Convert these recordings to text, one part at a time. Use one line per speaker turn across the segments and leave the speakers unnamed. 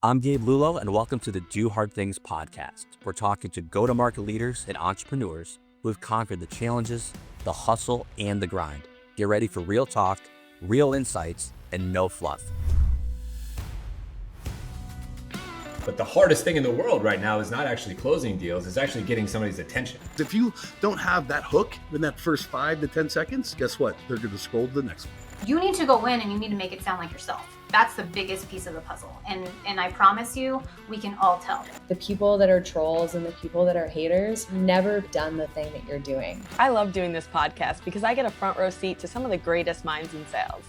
I'm Gabe Lullo, and welcome to the Do Hard Things podcast. We're talking to go-to-market leaders and entrepreneurs who have conquered the challenges, the hustle, and the grind. Get ready for real talk, real insights, and no fluff.
But the hardest thing in the world right now is not actually closing deals, it's actually getting somebody's attention.
If you don't have that hook in that first 5 to 10 seconds, guess what? They're going to scroll to the next one.
You need to go in and you need to make it sound like yourself. That's the biggest piece of the puzzle. And I promise you, we can all tell.
The people that are trolls and the people that are haters never done the thing that you're doing.
I love doing this podcast because I get a front row seat to some of the greatest minds in sales.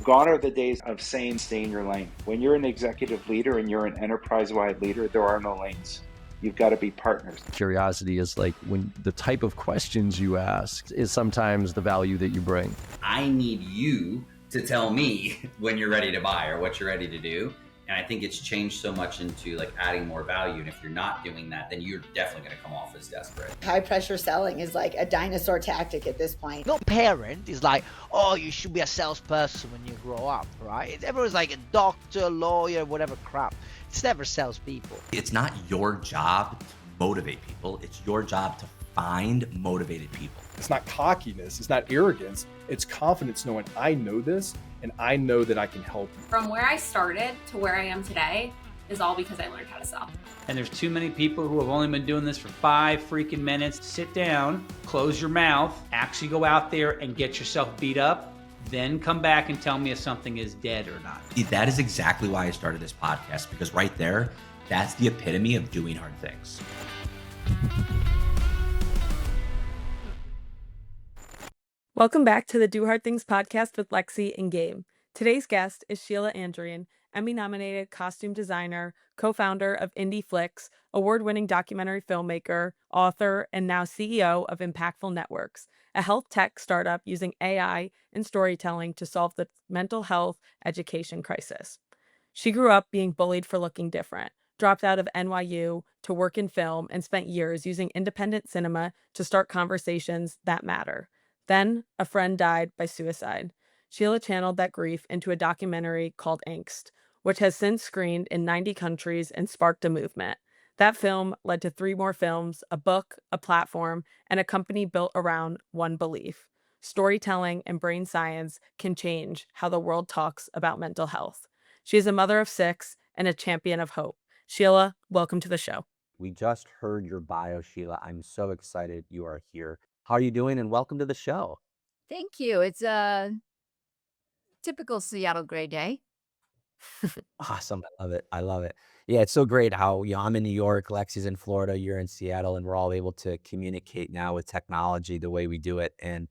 Gone are the days of saying stay in your lane. When you're an executive leader and you're an enterprise-wide leader, there are no lanes. You've got to be partners.
Curiosity is like when the type of questions you ask is sometimes the value that you bring.
I need you to tell me when you're ready to buy or what you're ready to do. And I think it's changed so much into like adding more value. And if you're not doing that, then you're definitely going to come off as desperate.
High pressure selling is like a dinosaur tactic at this point.
No parent is like, oh, you should be a salesperson when you grow up, right? Everyone's like a doctor, lawyer, whatever crap. It's never salespeople.
It's not your job to motivate people. It's your job to find motivated people.
It's not cockiness. It's not arrogance. It's confidence knowing I know this and I know that I can help you.
From where I started to where I am today is all because I learned how to sell.
And there's too many people who have only been doing this for 5 freaking minutes. Sit down, close your mouth, actually go out there and get yourself beat up, then come back and tell me if something is dead or not.
That is exactly why I started this podcast, because right there, that's the epitome of doing hard things.
Welcome back to the Do Hard Things podcast with Lexi and Gabe. Today's guest is Scilla Andreen, Emmy-nominated costume designer, co-founder of Indie Flicks, award-winning documentary filmmaker, author, and now CEO of Impactful Networks, a health tech startup using AI and storytelling to solve the mental health education crisis. She grew up being bullied for looking different, dropped out of NYU to work in film, and spent years using independent cinema to start conversations that matter. Then, a friend died by suicide. Scilla channeled that grief into a documentary called Angst, which has since screened in 90 countries and sparked a movement. That film led to 3 more films, a book, a platform, and a company built around one belief. Storytelling and brain science can change how the world talks about mental health. She is a mother of 6 and a champion of hope. Scilla, welcome to the show.
We just heard your bio, Scilla. I'm so excited you are here. How are you doing? And welcome to the show.
Thank you. It's a typical Seattle gray day.
Awesome. I love it. I love it. Yeah, it's so great how I'm in New York, Lexi's in Florida, you're in Seattle, and we're all able to communicate now with technology the way we do it. And,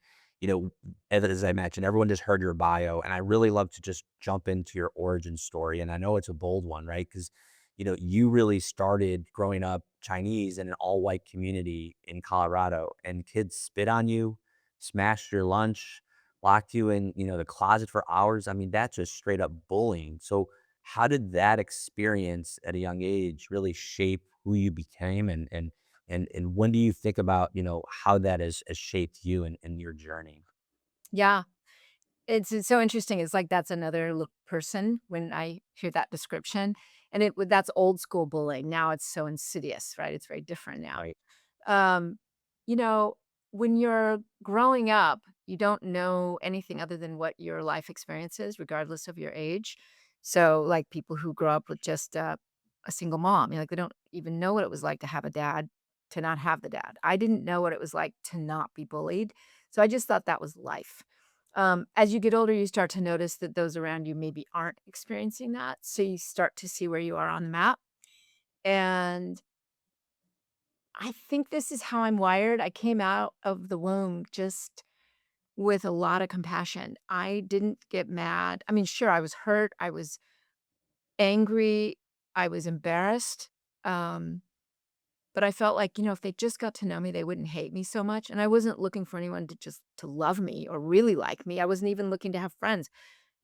as I mentioned, everyone just heard your bio, and I really love to just jump into your origin story. And I know it's a bold one, right? Because, you really started growing up Chinese in an all-white community in Colorado, and kids spit on you, smashed your lunch, locked you in, the closet for hours. I mean, that's just straight up bullying. So how did that experience at a young age really shape who you became? And when do you think about, how that has shaped you and your journey?
Yeah. It's so interesting. It's like that's another person when I hear that description. And that's old school bullying. Now it's so insidious, right? It's very different now.
Right.
Um, when you're growing up, you don't know anything other than what your life experience is, regardless of your age. So like people who grow up with just a single mom, they don't even know what it was like to have a dad, to not have the dad. I didn't know what it was like to not be bullied. So I just thought that was life. As you get older, you start to notice that those around you maybe aren't experiencing that. So you start to see where you are on the map. And I think this is how I'm wired. I came out of the womb just with a lot of compassion. I didn't get mad. I mean, sure, I was hurt. I was angry. I was embarrassed. But I felt like, if they just got to know me, they wouldn't hate me so much. And I wasn't looking for anyone to love me or really like me. I wasn't even looking to have friends.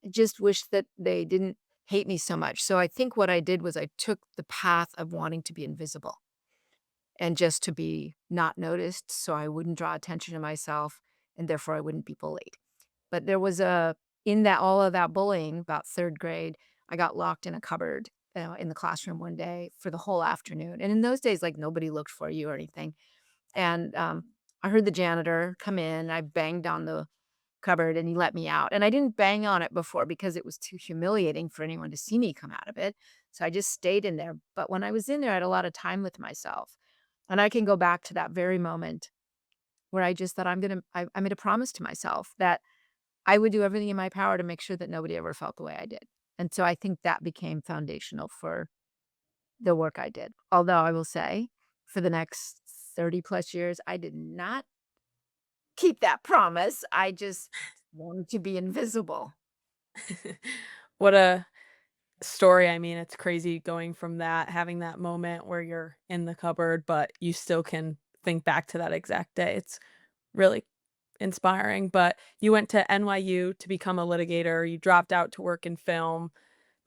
I just wished that they didn't hate me so much. So I think what I did was I took the path of wanting to be invisible and just to be not noticed so I wouldn't draw attention to myself and therefore I wouldn't be bullied. But there was a in that all of that bullying, about third grade, I got locked in a cupboard in the classroom one day for the whole afternoon. And in those days, like nobody looked for you or anything. And I heard the janitor come in. I banged on the cupboard and he let me out. And I didn't bang on it before because it was too humiliating for anyone to see me come out of it. So I just stayed in there. But when I was in there, I had a lot of time with myself. And I can go back to that very moment where I just thought I made a promise to myself that I would do everything in my power to make sure that nobody ever felt the way I did. And so I think that became foundational for the work I did. Although I will say, for the next 30 plus years, I did not keep that promise. I just wanted to be invisible.
What a story. I mean, it's crazy going from that, having that moment where you're in the cupboard, but you still can think back to that exact day. It's really inspiring. But you went to NYU to become a litigator, you dropped out to work in film,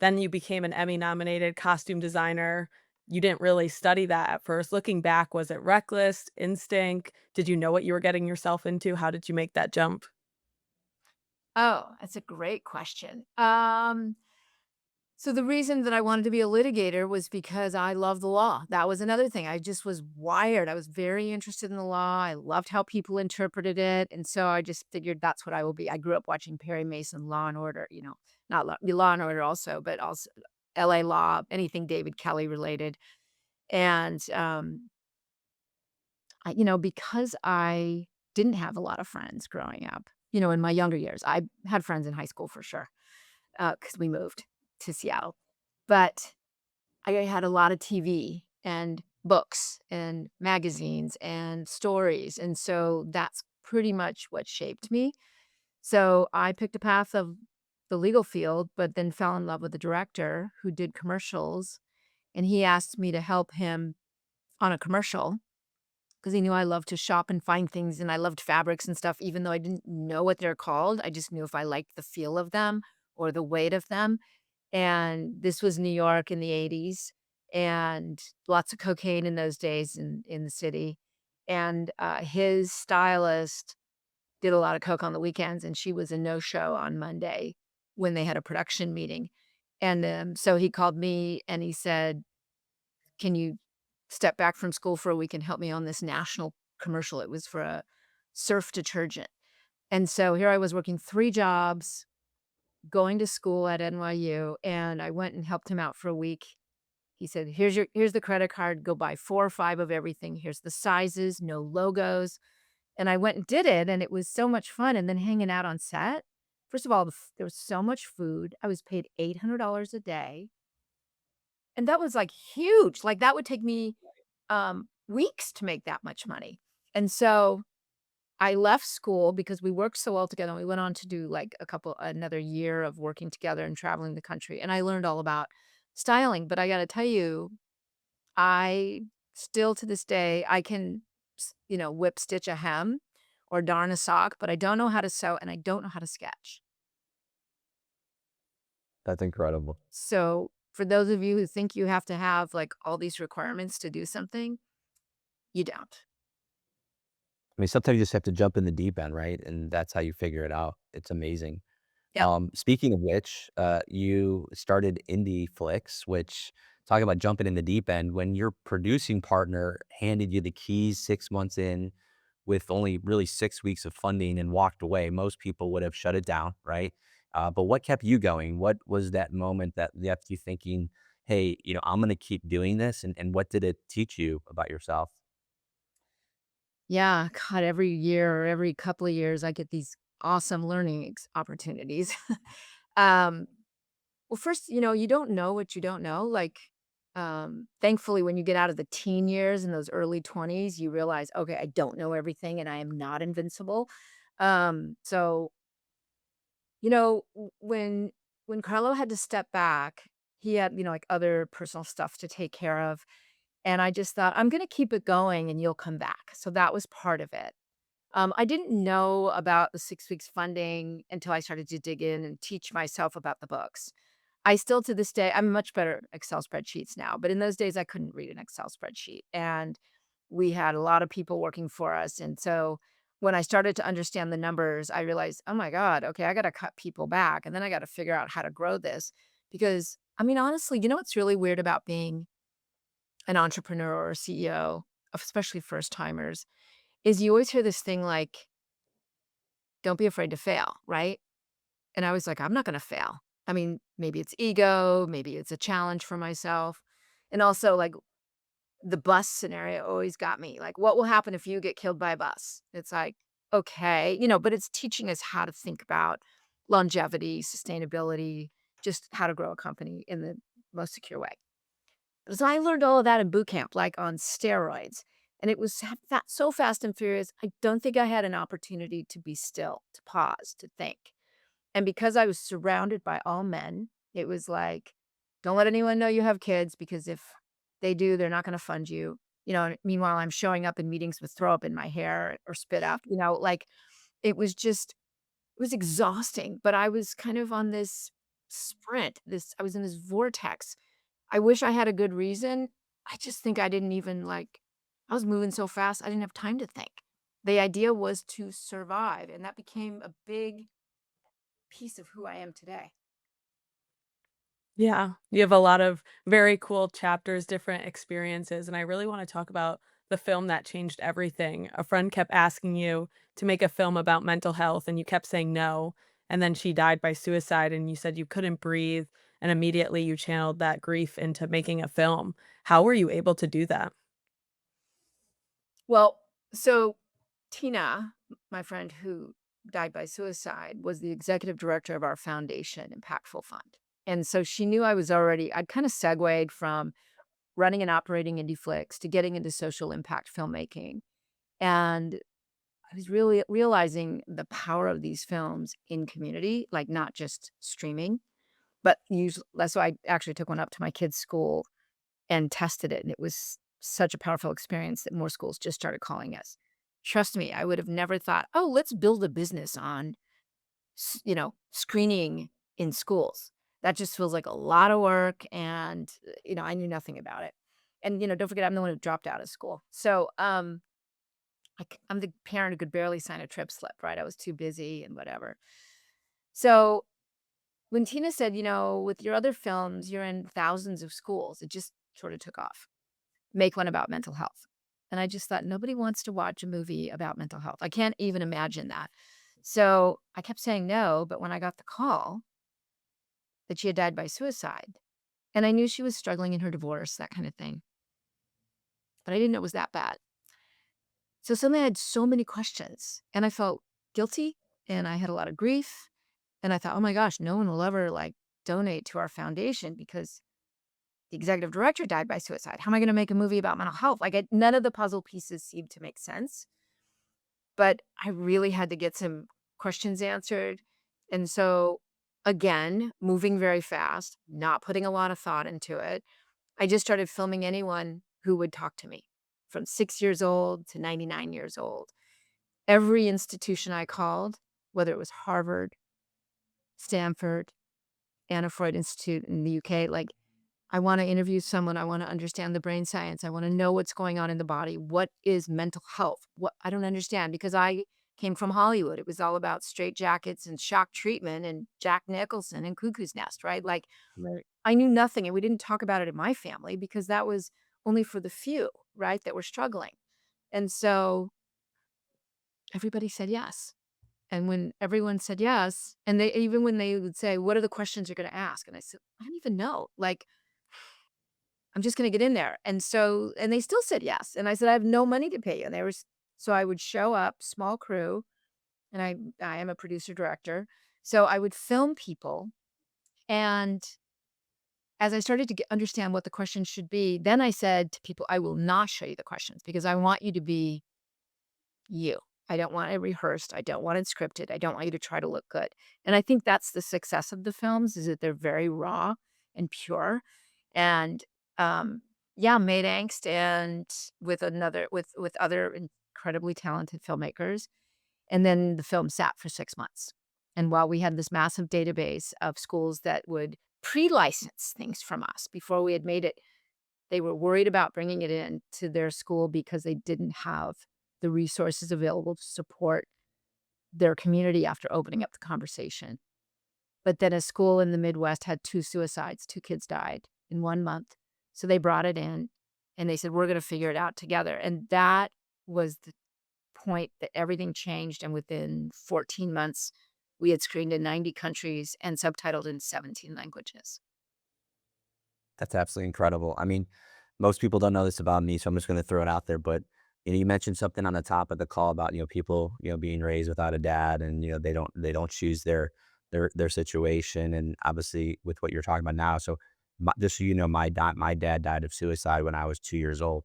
then you became an Emmy nominated costume designer. You didn't really study that at first. Looking back, was it reckless, instinct? Did you know what you were getting yourself into? How did you make that jump?
Oh, that's a great question. So the reason that I wanted to be a litigator was because I love the law. That was another thing. I just was wired. I was very interested in the law. I loved how people interpreted it. And so I just figured that's what I will be. I grew up watching Perry Mason, Law and Order, not Law and Order also, but also LA Law, anything David Kelly related. And, because I didn't have a lot of friends growing up, in my younger years, I had friends in high school for sure, because we moved to Seattle. But I had a lot of TV and books and magazines and stories. And so that's pretty much what shaped me. So I picked a path of the legal field, but then fell in love with a director who did commercials. And he asked me to help him on a commercial because he knew I loved to shop and find things and I loved fabrics and stuff, even though I didn't know what they're called. I just knew if I liked the feel of them or the weight of them. And this was New York in the 80s and lots of cocaine in those days in the city. And his stylist did a lot of coke on the weekends, and she was a no-show on Monday when they had a production meeting. And so he called me and he said, can you step back from school for a week and help me on this national commercial? It was for a surf detergent. And so here I was working 3 jobs, going to school at NYU, and I went and helped him out for a week. He said, here's the credit card, go buy 4 or 5 of everything. Here's the sizes, no logos. And I went and did it, and it was so much fun. And then hanging out on set. First of all, there was so much food. I was paid $800 a day. And that was like huge. Like that would take me weeks to make that much money. And so I left school because we worked so well together. And we went on to do like another year of working together and traveling the country. And I learned all about styling. But I got to tell you, I still to this day, I can, whip stitch a hem or darn a sock, but I don't know how to sew and I don't know how to sketch.
That's incredible.
So for those of you who think you have to have like all these requirements to do something, you don't.
I mean, sometimes you just have to jump in the deep end, right? And that's how you figure it out. It's amazing.
Yep.
Speaking of which, you started Indie Flicks, which talk about jumping in the deep end. When your producing partner handed you the keys 6 months in with only really 6 weeks of funding and walked away, most people would have shut it down, right? But what kept you going? What was that moment that left you thinking, hey, I'm going to keep doing this? And what did it teach you about yourself?
Yeah, God, every year or every couple of years, I get these awesome learning opportunities. um, well, first, you don't know what you don't know. Like, thankfully, when you get out of the teen years and those early 20s, you realize, okay, I don't know everything and I am not invincible. So, when Carlo had to step back, he had, like other personal stuff to take care of. And I just thought, I'm going to keep it going and you'll come back. So that was part of it. I didn't know about the 6 weeks funding until I started to dig in and teach myself about the books. I still to this day, I'm much better at Excel spreadsheets now, but in those days I couldn't read an Excel spreadsheet. And we had a lot of people working for us. And so when I started to understand the numbers, I realized, oh my God, okay, I got to cut people back. And then I got to figure out how to grow this. Because, I mean, honestly, you know what's really weird about being an entrepreneur or a CEO, especially first timers, is you always hear this thing like, don't be afraid to fail, right? And I was like, I'm not going to fail. I mean, maybe it's ego, maybe it's a challenge for myself. And also, like, the bus scenario always got me. Like, what will happen if you get killed by a bus? It's like, okay, but it's teaching us how to think about longevity, sustainability, just how to grow a company in the most secure way. So I learned all of that in boot camp, like on steroids. And it was so fast and furious. I don't think I had an opportunity to be still, to pause, to think. And because I was surrounded by all men, it was like, don't let anyone know you have kids, because if they do, they're not going to fund you. Meanwhile, I'm showing up in meetings with throw up in my hair or spit up, like it was exhausting, but I was kind of on this sprint, I was in this vortex. I wish I had a good reason. I just think I didn't even I was moving so fast, I didn't have time to think. The idea was to survive, and that became a big piece of who I am today.
Yeah, you have a lot of very cool chapters, different experiences, and I really want to talk about the film that changed everything. A friend kept asking you to make a film about mental health, and you kept saying no, and then she died by suicide, and you said you couldn't breathe, and immediately you channeled that grief into making a film. How were you able to do that?
Well, so Tina, my friend who died by suicide, was the executive director of our foundation, Impactful Fund. And so she knew I'd kind of segued from running and operating indie flicks to getting into social impact filmmaking. And I was really realizing the power of these films in community, like not just streaming, but usually. So I actually took one up to my kids' school and tested it. And it was such a powerful experience that more schools just started calling us. Trust me, I would have never thought, oh, let's build a business on, screening in schools. That just feels like a lot of work. And, I knew nothing about it. And, don't forget, I'm the one who dropped out of school. So, I'm the parent who could barely sign a trip slip, right? I was too busy and whatever. So when Tina said, with your other films, you're in thousands of schools, it just sort of took off. Make one about mental health. And I just thought, nobody wants to watch a movie about mental health. I can't even imagine that. So I kept saying no, but when I got the call that she had died by suicide, and I knew she was struggling in her divorce, that kind of thing, but I didn't know it was that bad. So suddenly I had so many questions, and I felt guilty, and I had a lot of grief, and I thought, oh my gosh, no one will ever donate to our foundation because the executive director died by suicide. How am I going to make a movie about mental health? None of the puzzle pieces seemed to make sense, but I really had to get some questions answered. And so again, moving very fast, not putting a lot of thought into it, I just started filming anyone who would talk to me, from 6 years old to 99 years old. Every institution I called, whether it was Harvard, Stanford, Anna Freud Institute in the UK, I want to interview someone. I want to understand the brain science. I want to know what's going on in the body. What is mental health? What I don't understand, because I came from Hollywood. It was all about straitjackets and shock treatment and Jack Nicholson and Cuckoo's Nest, right?
Right.
I knew nothing, and we didn't talk about it in my family because that was only for the few, right, that were struggling. And so everybody said yes. And when everyone said yes, and when they would say, what are the questions you're going to ask? And I said, I don't even know. I'm just going to get in there. And they still said yes. And I said, I have no money to pay you. So I would show up, small crew, and I am a producer director. So I would film people. And as I started to understand what the questions should be, then I said to people, I will not show you the questions because I want you to be you. I don't want it rehearsed. I don't want it scripted. I don't want you to try to look good. And I think that's the success of the films, is that they're very raw and pure. And made Angst, and with other incredibly talented filmmakers. And then the film sat for 6 months. And while we had this massive database of schools that would pre-license things from us before we had made it, they were worried about bringing it in to their school because they didn't have the resources available to support their community after opening up the conversation. But then a school in the Midwest had 2 suicides, 2 kids died in 1 month. So they brought it in and they said, "We're gonna figure it out together." And that was the point that everything changed, and within 14 months, we had screened in 90 countries and subtitled in 17 languages.
That's absolutely incredible. I mean, most people don't know this about me, so I'm just going to throw it out there. But you mentioned something on the top of the call about people being raised without a dad, and they don't choose their situation, and obviously with what you're talking about now. So just so you know, my dad died of suicide when I was 2 years old.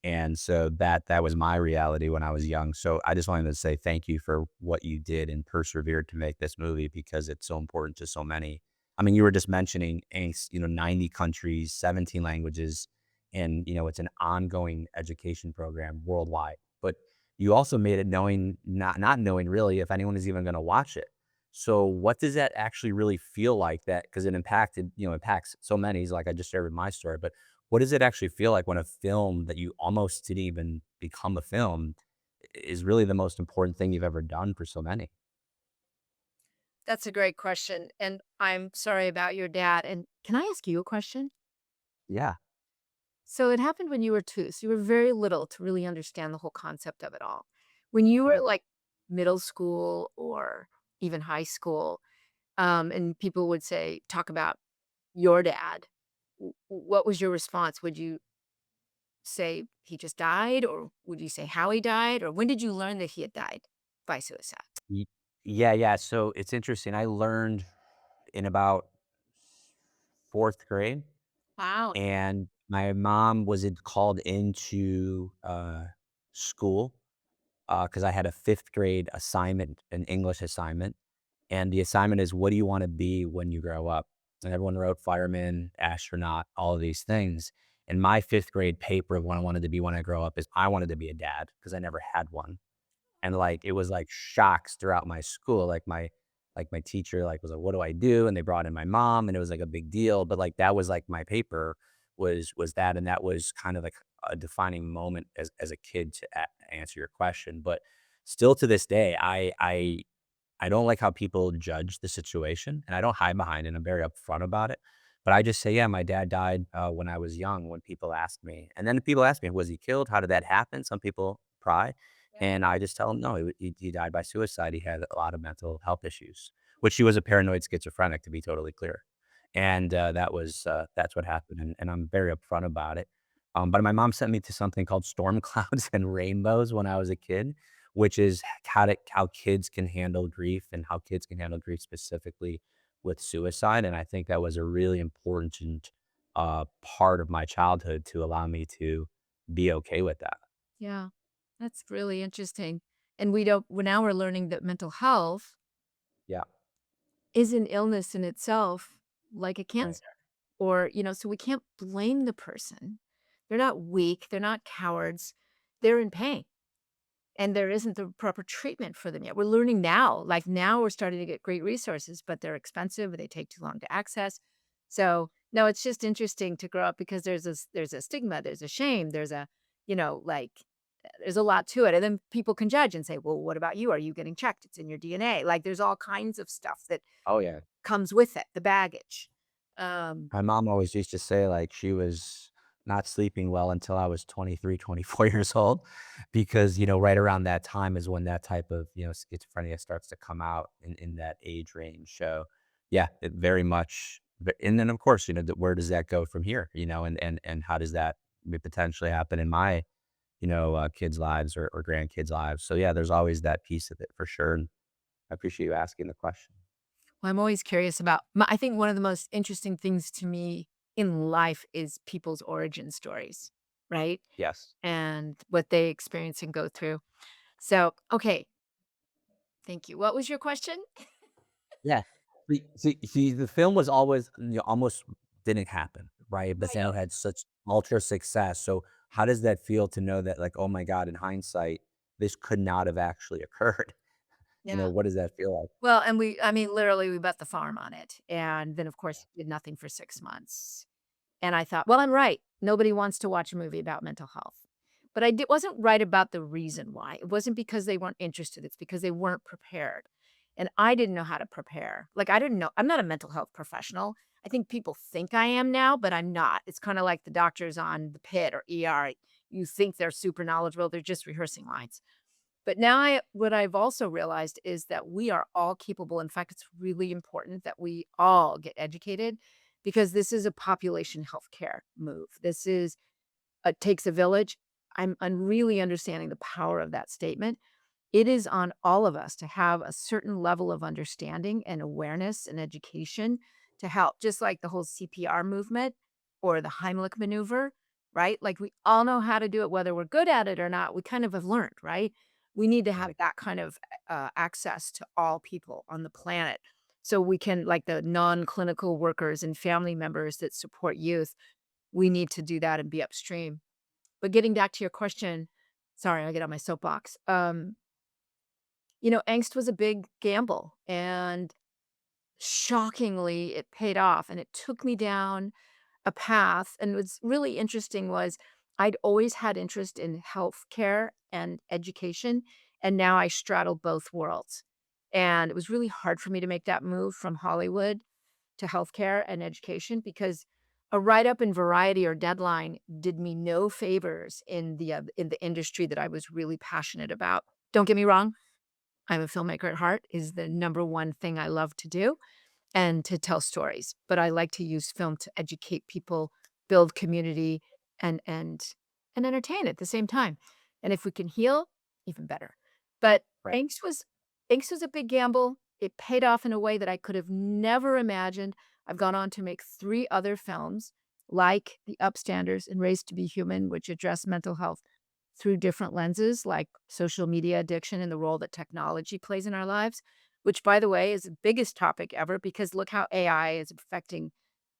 And so that was my reality when I was young. So I just wanted to say thank you for what you did and persevered to make this movie because it's so important to so many. I mean, you were just mentioning Angst, 90 countries, 17 languages, and it's an ongoing education program worldwide. But you also made it knowing not knowing really if anyone is even going to watch it. So what does that actually really feel like that? Because it impacts so many, like I just shared with my story, but what does it actually feel like when a film that you almost didn't even become a film is really the most important thing you've ever done for so many?
That's a great question, and I'm sorry about your dad, and can I ask you a question?
Yeah.
So it happened when you were 2, so you were very little to really understand the whole concept of it all. When you were, like, middle school or even high school, and people would talk about your dad, what was your response? Would you say he just died, or would you say how he died, or when did you learn that he had died by suicide?
Y Yeah, yeah, so it's interesting, I learned in about 4th grade,
Wow.
and my mom was called into, school, because I had a 5th grade assignment, an English assignment, and the assignment is, "What do you wanna be when you grow up?" And everyone wrote fireman, astronaut, all of these things, and my 5th grade paper of what I wanted to be when I grow up is I wanted to be a dad because I never had one. And, like, it was, like, shocks throughout my school, like, my teacher, like, was like, "What do I do?" And they brought in my mom, and it was, like, a big deal, but, like, that was, like, my paper was that, and that was kind of, like, a defining moment as a kid to answer your question, but still to this day, I don't like how people judge the situation, and I don't hide behind it, I'm very upfront about it, but I just say, "Yeah, my dad died, when I was young," when people ask me, and then people ask me, "Was he killed? How did that happen?" Some people pry, and I just tell them, "No, he died by suicide, he had a lot of mental health issues," which he was a paranoid schizophrenic, to be totally clear, and, that's what happened, and I'm very upfront about it, but my mom sent me to something called Storm Clouds and Rainbows when I was a kid, which is how kids can handle grief and how kids can handle grief specifically with suicide, and I think that was a really important, part of my childhood to allow me to be okay with that.
Yeah, that's really interesting. And we don't well, now we're learning that mental health
Yeah.
is an illness in itself, like a
Right.
cancer. Or, so we can't blame the person. They're not weak, they're not cowards. They're in pain. And there isn't the proper treatment for them yet. We're learning now. Like now we're starting to get great resources, but they're expensive, they take too long to access. So, no, it's just interesting to grow up because there's a stigma, there's a shame, there's a, like there's a lot to it. And then people can judge and say, "Well, what about you? Are you getting checked? It's in your DNA." Like there's all kinds of stuff that
Oh, yeah.
comes with it, the baggage. Um,
My mom always used to say, like, she was not sleeping well until I was 23, 24 years old because, right around that time is when that type of, schizophrenia starts to come out in that age range. So, yeah, it very much and then, of course, where does that go from here, and how does that potentially happen in my, kids' lives or grandkids' lives? So, yeah, there's always that piece of it for sure, and I appreciate you asking the question.
Well, I'm always curious about I think one of the most interesting things to me in life is people's origin stories, right?
Yes.
And what they experience and go through. So, okay, thank you. What was your question?
Yeah. See, the film was always almost didn't happen, right? But then it had such ultra success. So how does that feel to know that like, oh my God, in hindsight, this could not have actually occurred?
Yeah.
What does that feel like?
Well, and I mean, literally, we bet the farm on it. And then, of course, did nothing for 6 months. And I thought, well, I'm right. Nobody wants to watch a movie about mental health. But wasn't right about the reason why. It wasn't because they weren't interested. It's because they weren't prepared. And I didn't know how to prepare. Like, I didn't know. I'm not a mental health professional. I think people think I am now, but I'm not. It's kind of like the doctors on the pit or ER. You think they're super knowledgeable. They're just rehearsing lines. But now what I've also realized is that we are all capable. In fact, it's really important that we all get educated because this is a population healthcare move. This is takes a village. I'm really understanding the power of that statement. It is on all of us to have a certain level of understanding and awareness and education to help, just like the whole CPR movement or the Heimlich maneuver, right? Like we all know how to do it, whether we're good at it or not. We kind of have learned, right? We need to have that kind of access to all people on the planet. So we can, like the non-clinical workers and family members that support youth, we need to do that and be upstream. But getting back to your question, sorry, I get on my soapbox. Angst was a big gamble, and shockingly, it paid off. And it took me down a path. And what's really interesting was I'd always had interest in healthcare and education, and now I straddle both worlds. And it was really hard for me to make that move from Hollywood to healthcare and education because a write-up in Variety or Deadline did me no favors in the industry that I was really passionate about. Don't get me wrong, I'm a filmmaker at heart is the number one thing I love to do and to tell stories. But I like to use film to educate people, build community, and entertain at the same time. And if we can heal, even better. But
Right.
Angst was a big gamble. It paid off in a way that I could have never imagined. I've gone on to make 3 other films like The Upstanders and Raised to Be Human, which address mental health through different lenses like social media addiction and the role that technology plays in our lives, which, by the way, is the biggest topic ever because look how AI is affecting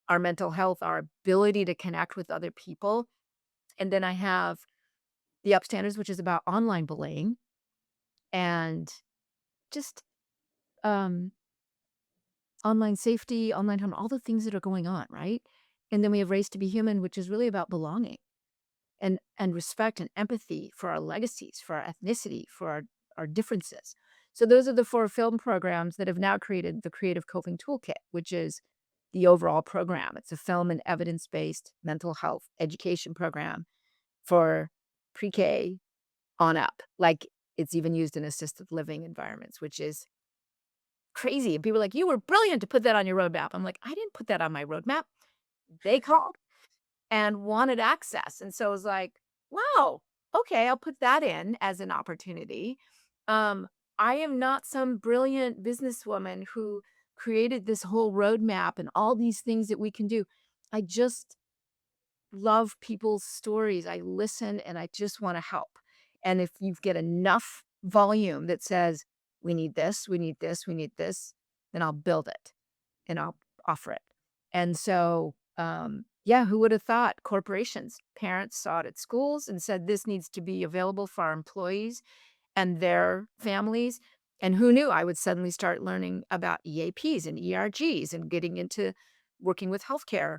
our mental health, our ability to connect with other people. And then I have The Upstanders, which is about online bullying and just um, online safety, online harm, all the things that are going on, right? And then we have Race to Be Human, which is really about belonging and respect and empathy for our legacies, for our ethnicity, for our differences. So those are the 4 film programs that have now created the Creative Coping Toolkit, which is the overall program. It's a film and evidence-based mental health education program for pre-K on up. Like it's even used in assisted living environments, which is crazy. And people are like, you were brilliant to put that on your roadmap. I'm like, I didn't put that on my roadmap. They called and wanted access. And so it was like, wow, okay, I'll put that in as an opportunity. I am not some brilliant businesswoman who created this whole roadmap and all these things that we can do. I just love people's stories. I listen and I just want to help. And if you get enough volume that says, we need this, we need this, we need this, then I'll build it and I'll offer it. And so, yeah, who would have thought corporations, parents saw it at schools and said, this needs to be available for our employees and their families. And who knew I would suddenly start learning about EAPs and ERGs and getting into working with healthcare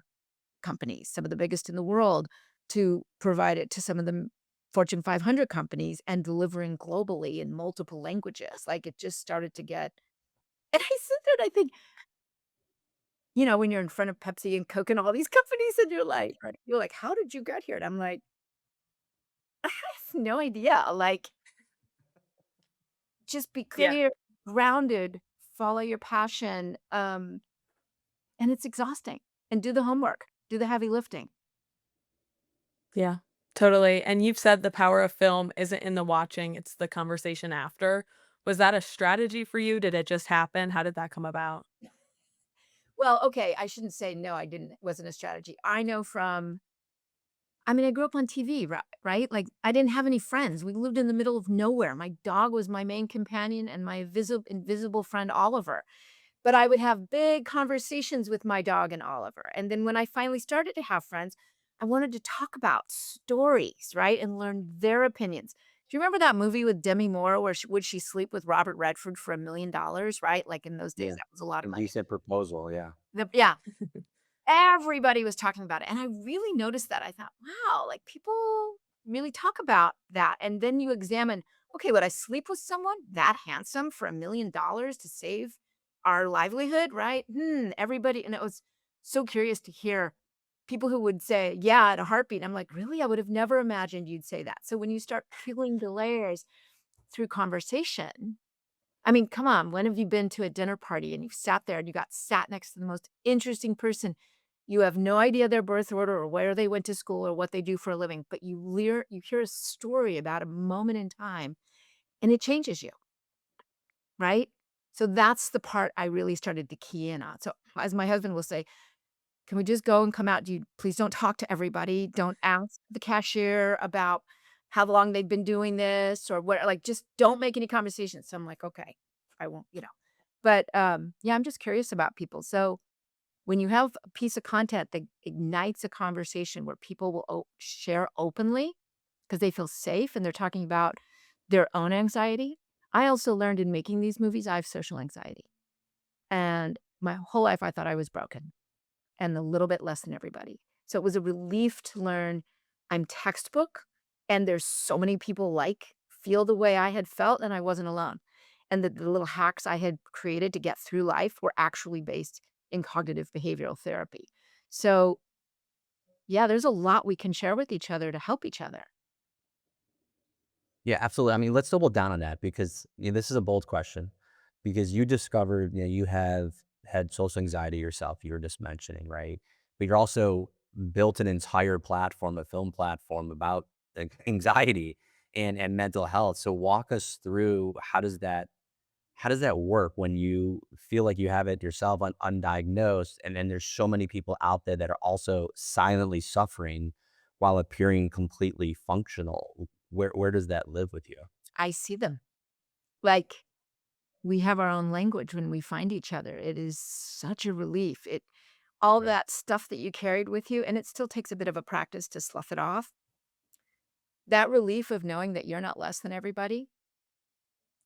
companies, some of the biggest in the world, to provide it to some of the Fortune 500 companies and delivering globally in multiple languages. Like it just started to get, and I sit there and I think, when you're in front of Pepsi and Coke and all these companies and you're like, how did you get here? And I'm like, I have no idea. Like, just be
Yeah.
clear, grounded, follow your passion. And it's exhausting. And do the homework, do the heavy lifting.
Yeah, totally. And you've said the power of film isn't in the watching, it's the conversation after. Was that a strategy for you? Did it just happen? How did that come about?
Well, okay, I shouldn't say no, I didn't. It wasn't a strategy. I know I grew up on TV, right? Like I didn't have any friends. We lived in the middle of nowhere. My dog was my main companion and my invisible friend Oliver. But I would have big conversations with my dog and Oliver. And then when I finally started to have friends, I wanted to talk about stories, right? And learn their opinions. Do you remember that movie with Demi Moore where would she sleep with Robert Redford for $1 million, right? Like in those days,
Yeah.
that was a lot of money.
Indecent proposal. Yeah.
Yeah, everybody was talking about it. And I really noticed that. I thought, wow, like people really talk about that. And then you examine, okay, would I sleep with someone that handsome for $1 million to save our livelihood? Right. Everybody. And it was so curious to hear people who would say, yeah, in a heartbeat. I'm like, really? I would have never imagined you'd say that. So when you start peeling the layers through conversation, I mean, come on, when have you been to a dinner party and you sat there and you got sat next to the most interesting person? You have no idea their birth order or where they went to school or what they do for a living, but you hear a story about a moment in time and it changes you, right? So that's the part I really started to key in on. So as my husband will say, can we just go and come out? Please don't talk to everybody. Don't ask the cashier about how long they've been doing this or what, like, just don't make any conversations. So I'm like, okay, I won't, But yeah, I'm just curious about people. So when you have a piece of content that ignites a conversation where people will share openly because they feel safe and they're talking about their own anxiety. I also learned in making these movies, I have social anxiety. And my whole life, I thought I was broken and a little bit less than everybody. So it was a relief to learn I'm textbook and there's so many people feel the way I had felt and I wasn't alone. And the little hacks I had created to get through life were actually based in cognitive behavioral therapy. So yeah, there's a lot we can share with each other to help each other.
Yeah, absolutely. I mean, let's double down on that because this is a bold question because you discovered, you have had social anxiety yourself, you were just mentioning, right? But you're also built an entire platform, a film platform about anxiety and mental health. So walk us through how does that work when you feel like you have it yourself undiagnosed, and then there's so many people out there that are also silently suffering while appearing completely functional? Where does that live with you?
I see them. Like, we have our own language when we find each other. It is such a relief. All
Right.
that stuff that you carried with you, and it still takes a bit of a practice to slough it off. That relief of knowing that you're not less than everybody.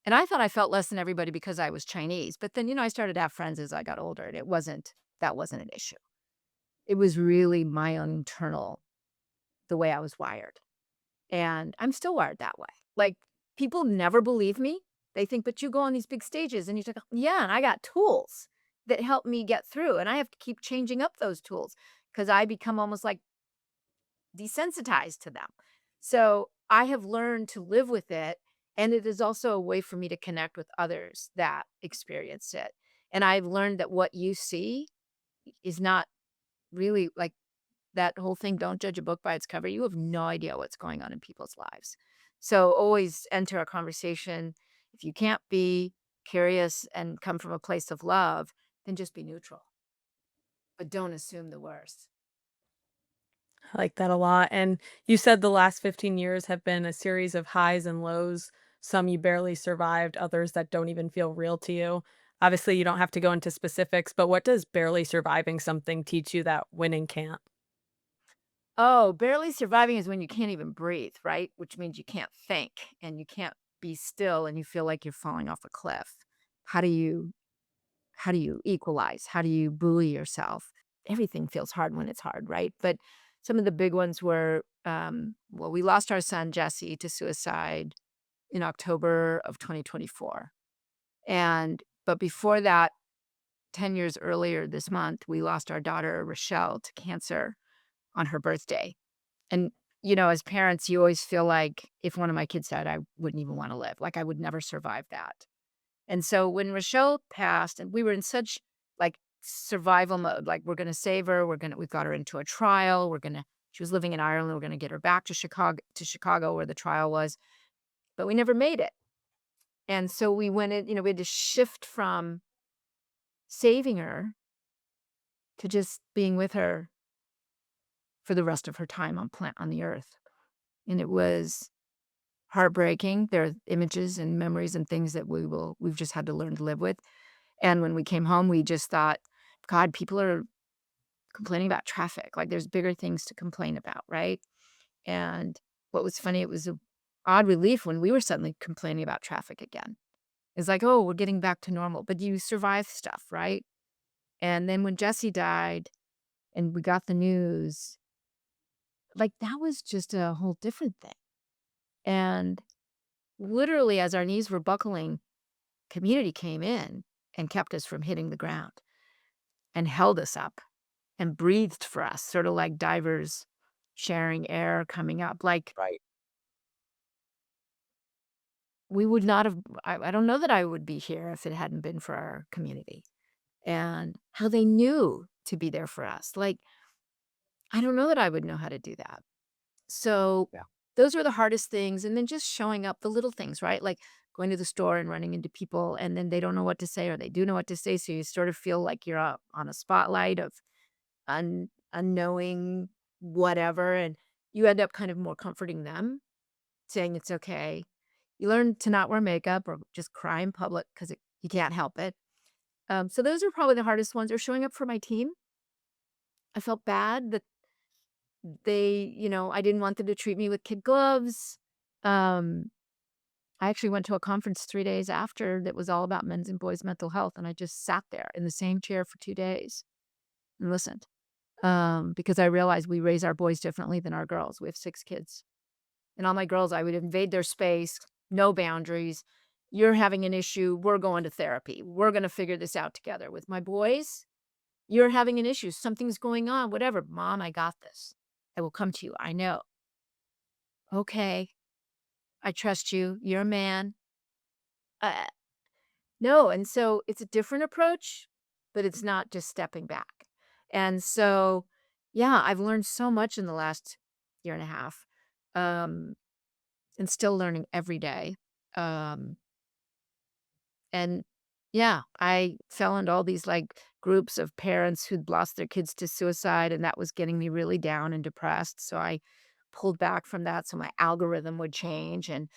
And I thought I felt less than everybody because I was Chinese, but then, I started to have friends as I got older, and that wasn't an issue. It was really my own internal, the way I was wired. And I'm still wired that way. Like, people never believe me. They think, but you go on these big stages and you talk, yeah, and I got tools that help me get through. And I have to keep changing up those tools because I become almost like desensitized to them. So I have learned to live with it. And it is also a way for me to connect with others that experience it. And I've learned that what you see is not really like that whole thing, don't judge a book by its cover. You have no idea what's going on in people's lives. So always enter a conversation. If you can't be curious and come from a place of love, then just be neutral, but don't assume the worst.
I like that a lot. And you said the last 15 years have been a series of highs and lows, some you barely survived, others that don't even feel real to you. Obviously, you don't have to go into specifics, but what does barely surviving something teach you that winning can't?
Oh, barely surviving is when you can't even breathe, right? Which means you can't think and you can't be still and you feel like you're falling off a cliff. How do you how do you equalize? How do you buoy yourself? Everything feels hard when it's hard, right? But some of the big ones were well, we lost our son Jesse to suicide in October of 2024. But before that, 10 years earlier this month, we lost our daughter Rochelle to cancer on her birthday. And, as parents, you always feel like if one of my kids died, I wouldn't even want to live. Like I would never survive that. And so when Rochelle passed, and we were in such like survival mode, like we're going to save her, we've got her into a trial, she was living in Ireland, we're going to get her back to Chicago where the trial was, but we never made it. And so we went in, we had to shift from saving her to just being with her for the rest of her time on the earth. And it was heartbreaking. There are images and memories and things that we've just had to learn to live with. And when we came home, we just thought, God, people are complaining about traffic. Like there's bigger things to complain about, right? And what was funny, it was an odd relief when we were suddenly complaining about traffic again. It's like, oh, we're getting back to normal. But you survive stuff, right? And then when Jesse died and we got the news, like that was just a whole different thing. And literally, as our knees were buckling, community came in and kept us from hitting the ground and held us up and breathed for us, sort of like divers sharing air coming up. Like,
Right.
we would not have, I don't know that I would be here if it hadn't been for our community and how they knew to be there for us. Like, I don't know that I would know how to do that. So
Yeah.
those are the hardest things. And then just showing up, the little things, right? Like going to the store and running into people and then they don't know what to say or they do know what to say. So you sort of feel like you're up on a spotlight of unknowing whatever. And you end up kind of more comforting them, saying it's okay. You learn to not wear makeup or just cry in public because you can't help it. So those are probably the hardest ones. Or showing up for my team. I felt bad that I didn't want them to treat me with kid gloves. Um, I actually went to a conference 3 days after that was all about men's and boys' mental health, and I just sat there in the same chair for 2 days and listened, because I realized we raise our boys differently than our girls. We have 6 kids. And all my girls, I would invade their space, no boundaries. You're having an issue, we're going to therapy. We're gonna figure this out together. With my boys, you're having an issue, something's going on, whatever. Mom, I got this. I will come to you. I know. Okay. I trust you. You're a man. Uh, no. And so it's a different approach, but it's not just stepping back. And so, yeah, I've learned so much in the last year and a half, and still learning every day. Um, and yeah, I fell into all these like groups of parents who'd lost their kids to suicide, and that was getting me really down and depressed. So I pulled back from that so my algorithm would change. And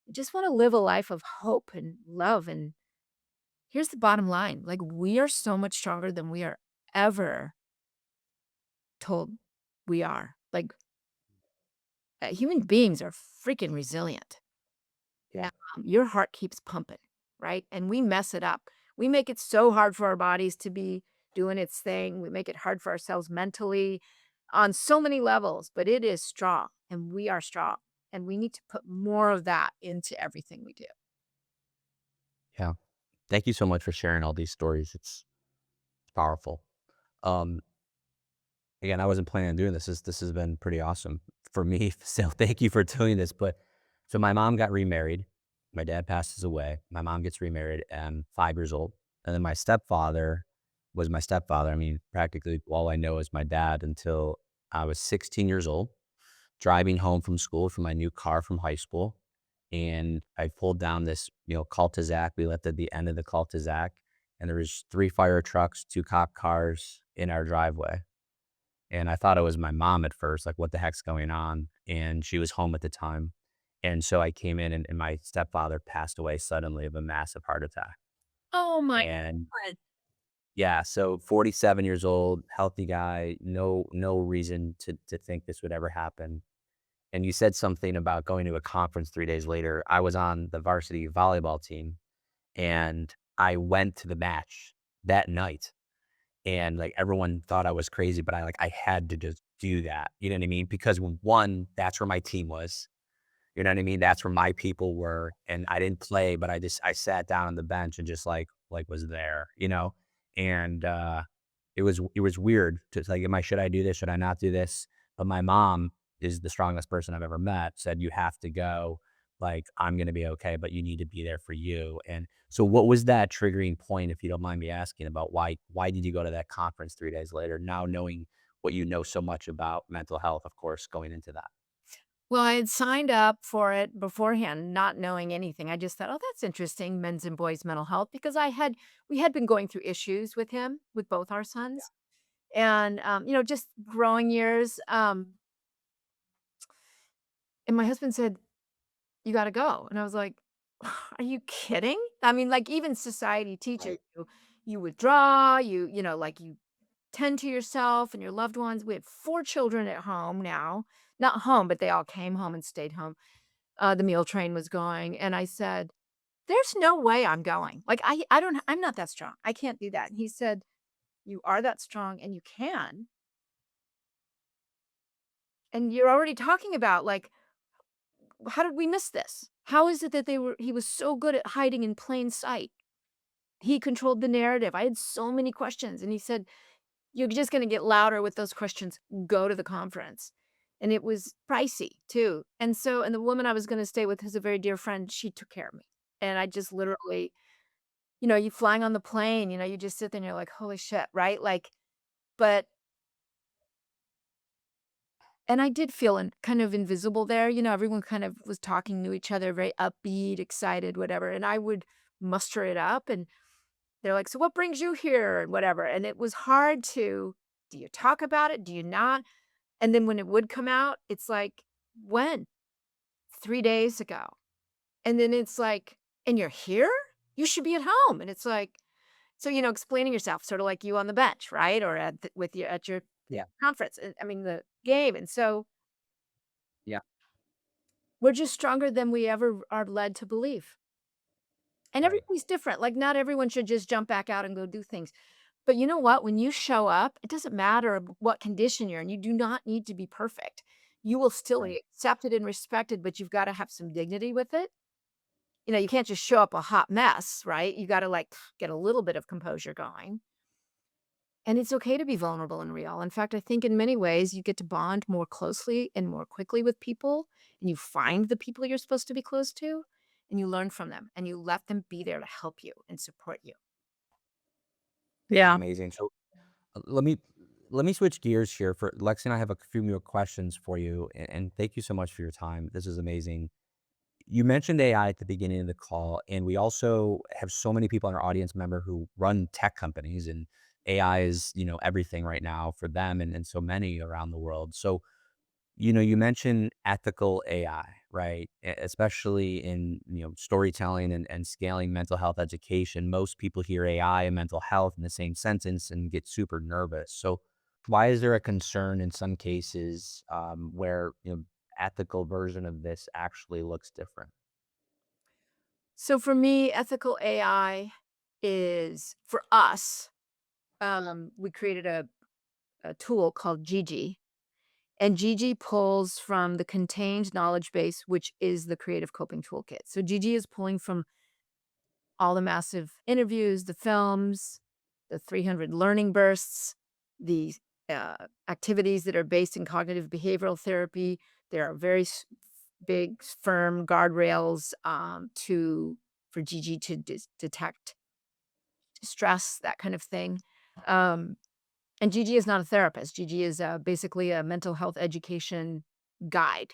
I just want to live a life of hope and love. And here's the bottom line, like, we are so much stronger than we are ever told we are. Like, human beings are freaking resilient.
Yeah.
Your heart keeps pumping, right? And we mess it up. We make it so hard for our bodies to be doing its thing. We make it hard for ourselves mentally on so many levels, but it is strong and we are strong. And we need to put more of that into everything we do.
Yeah. Thank you so much for sharing all these stories. It's powerful. Um, Again, I wasn't planning on doing this. This has been pretty awesome for me. So thank you for doing this. But so my mom got remarried. My dad passes away. My mom gets remarried and I'm 5 years old. And then my stepfather was my stepfather. I mean, practically all I know is my dad until I was 16 years old, driving home from school from my new car from high school. And I pulled down this, cul-de-sac. We lived at the end of the cul-de-sac, and there was 3 fire trucks, 2 cop cars in our driveway. And I thought it was my mom at first, like, what the heck's going on? And she was home at the time. And so I came in and my stepfather passed away suddenly of a massive heart attack.
Oh my
And
God.
yeah, so 47 years old, healthy guy, no reason to think this would ever happen. And you said something about going to a conference 3 days later. I was on the varsity volleyball team and I went to the match that night. And like everyone thought I was crazy, but I had to just do that. You know what I mean? Because one, that's where my team was. You know what I mean? That's where my people were. And I didn't play, but I sat down on the bench and just like was there, you know? And it was weird to like, should I do this? Should I not do this? But my mom is the strongest person I've ever met, said you have to go. Like, I'm gonna be okay, but you need to be there for you. And so what was that triggering point, if you don't mind me asking, about why did you go to that conference 3 days later, now knowing what you know so much about mental health, of course, going into that?
Well, I had signed up for it beforehand, not knowing anything. I just thought, oh, that's interesting, men's and boys' mental health, because we had been going through issues with him, with both our sons. And just growing years. And my husband said, you got to go. And I was like, are you kidding? I mean, like, even society teaches you withdraw, like, you tend to yourself and your loved ones. We had 4 children at home now, not home, but they all came home and stayed home. The meal train was going. And I said, there's no way I'm going. Like, I'm not that strong. I can't do that. And he said, you are that strong and you can. And you're already talking about like, how did we miss this? How is it that he was so good at hiding in plain sight? He controlled the narrative. I had so many questions. And he said, you're just going to get louder with those questions. Go to the conference. And it was pricey too. And the woman I was going to stay with, who's a very dear friend, she took care of me. And I just literally, you flying on the plane, you just sit there and you're like, holy shit, right? Like, but, and I did feel kind of invisible there. Everyone kind of was talking to each other, very upbeat, excited, whatever. And I would muster it up and they're like, so what brings you here and whatever. And it was hard do you talk about it? Do you not? And then when it would come out, it's like, when? 3 days ago. And then it's like, and you're here? You should be at home. And it's like, so, explaining yourself, sort of like you on the bench, right? Or at your
Yeah.
conference, I mean, the game. And so
Yeah.
we're just stronger than we ever are led to believe. And
Right.
everybody's different. Like, not everyone should just jump back out and go do things. But you know what? When you show up, it doesn't matter what condition you're in. You do not need to be perfect. You will still be accepted and respected, but you've got to have some dignity with it. You can't just show up a hot mess, right? You got to like get a little bit of composure going. And it's okay to be vulnerable and real. In fact, I think in many ways you get to bond more closely and more quickly with people, and you find the people you're supposed to be close to, and you learn from them, and you let them be there to help you and support you.
Yeah.
Amazing. So let me switch gears here. For Lexi and I have a few more questions for you, and thank you so much for your time. This is amazing. You mentioned AI at the beginning of the call, and we also have so many people in our audience member who run tech companies, and AI is, everything right now for them and so many around the world. So, you mentioned ethical AI, right? Especially in, storytelling and scaling mental health education. Most people hear AI and mental health in the same sentence and get super nervous. So why is there a concern in some cases where, ethical version of this actually looks different?
So for me, ethical AI is for us. We created a tool called Gigi, and Gigi pulls from the contained knowledge base, which is the creative coping toolkit. So Gigi is pulling from all the massive interviews, the films, the 300 learning bursts, the activities that are based in cognitive behavioral therapy. There are very big, firm guardrails for Gigi to detect stress, that kind of thing. And Gigi is not a therapist. Gigi is basically a mental health education guide.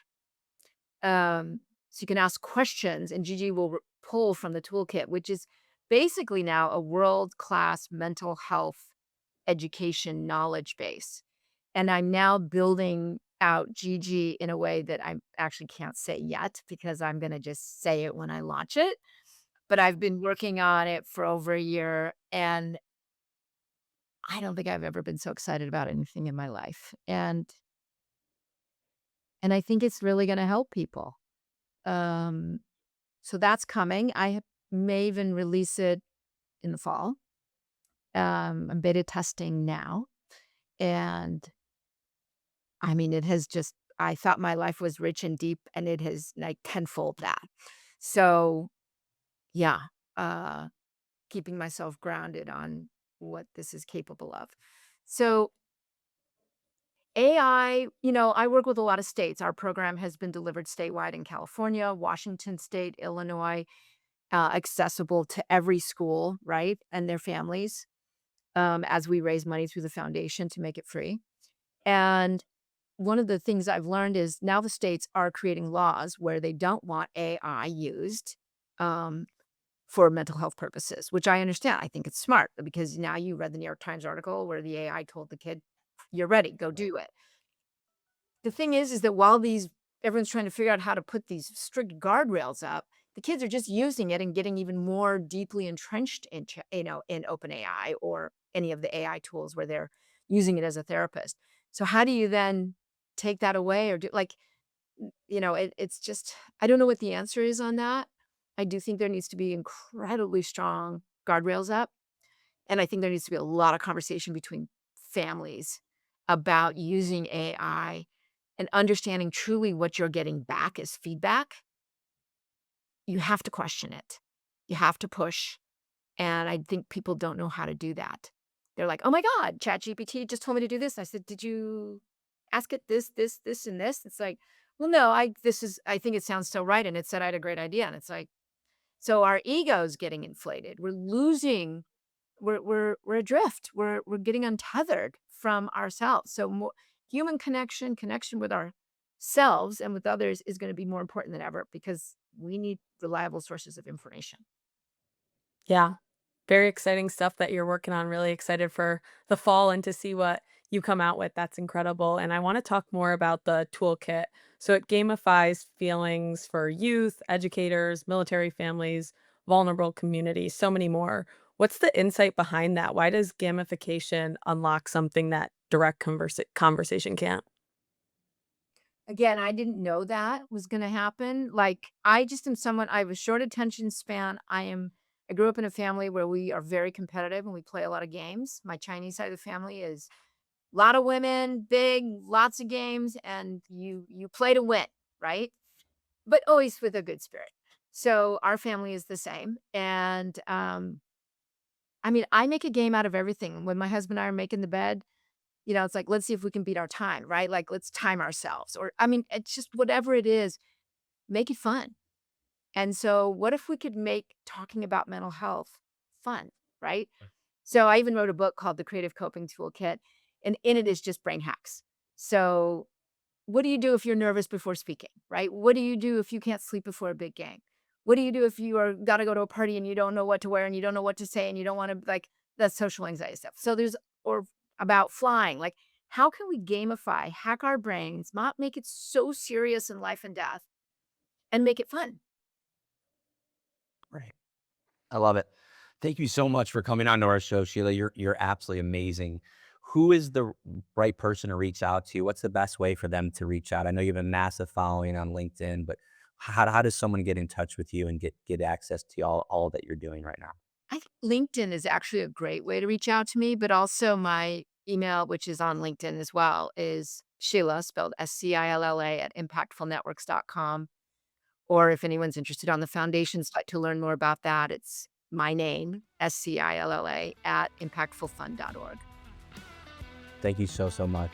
So you can ask questions, and Gigi will pull from the toolkit, which is basically now a world-class mental health education knowledge base. And I'm now building out Gigi in a way that I actually can't say yet because I'm going to just say it when I launch it. But I've been working on it for over a year, and I don't think I've ever been so excited about anything in my life. And I think it's really going to help people. Um, so that's coming. May even release it in the fall. I'm beta testing now. And I mean, I thought my life was rich and deep, and it has like tenfold that. So yeah, uh, keeping myself grounded on what this is capable of. So AI, I work with a lot of states. Our program has been delivered statewide in California, Washington State, Illinois, accessible to every school, right? And their families, as we raise money through the foundation to make it free. And one of the things I've learned is now the states are creating laws where they don't want AI used for mental health purposes, which I understand. I think it's smart because now you read the New York Times article where the AI told the kid, you're ready, go do it. The thing is that while everyone's trying to figure out how to put these strict guardrails up, the kids are just using it and getting even more deeply entrenched in OpenAI or any of the AI tools where they're using it as a therapist. So how do you then take that away or it's just, I don't know what the answer is on that. I do think there needs to be incredibly strong guardrails up. And I think there needs to be a lot of conversation between families about using AI and understanding truly what you're getting back as feedback, you have to question it. You have to push. And I think people don't know how to do that. They're like, oh my God, ChatGPT just told me to do this. I said, did you ask it this, and this? It's like, well, no, I think it sounds so right. And it said I had a great idea. And it's like, so our ego's getting inflated. We're losing, we're adrift. We're getting untethered from ourselves. So more human connection with ourselves and with others is going to be more important than ever because we need reliable sources of information.
Yeah. Very exciting stuff that you're working on. Really excited for the fall and to see what you come out with. That's incredible. And I want to talk more about the toolkit. So it gamifies feelings for youth, educators, military families, vulnerable communities, so many more. What's the insight behind that? Why does gamification unlock something that direct conversation can't?
Again, I didn't know that was going to happen. Like, I just am someone, I have a short attention span. I grew up in a family where we are very competitive and we play a lot of games. My Chinese side of the family is a lot of women, big, lots of games, and you play to win, right? But always with a good spirit. So our family is the same. And I mean, I make a game out of everything. When my husband and I are making the bed, it's like, let's see if we can beat our time, right? Like, let's time ourselves. Or, I mean, it's just whatever it is, make it fun. And so, what if we could make talking about mental health fun, right? So, I even wrote a book called The Creative Coping Toolkit, and in it is just brain hacks. So, what do you do if you're nervous before speaking, right? What do you do if you can't sleep before a big game? What do you do if you are got to go to a party and you don't know what to wear and you don't know what to say and you don't want to, like, that's social anxiety stuff. So, or about flying, like, how can we gamify, hack our brains, not make it so serious in life and death, and make it fun?
Right. I love it. Thank you so much for coming on to our show, Sheila. You're absolutely amazing. Who is the right person to reach out to? What's the best way for them to reach out? I know you have a massive following on LinkedIn, but how does someone get in touch with you and get access to all that you're doing right now?
I think LinkedIn is actually a great way to reach out to me, but also my email, which is on LinkedIn as well, is Sheila, spelled Scilla at impactfulnetworks.com. Or if anyone's interested on the foundation site to learn more about that, it's my name, Scilla at impactfulfund.org.
Thank you so much.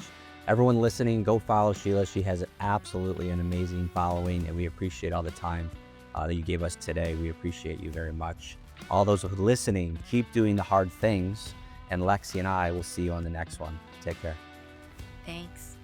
Everyone listening, go follow Sheila. She has absolutely an amazing following, and we appreciate all the time that you gave us today. We appreciate you very much. All those who are listening, keep doing the hard things, and Lexi and I will see you on the next one. Take care.
Thanks.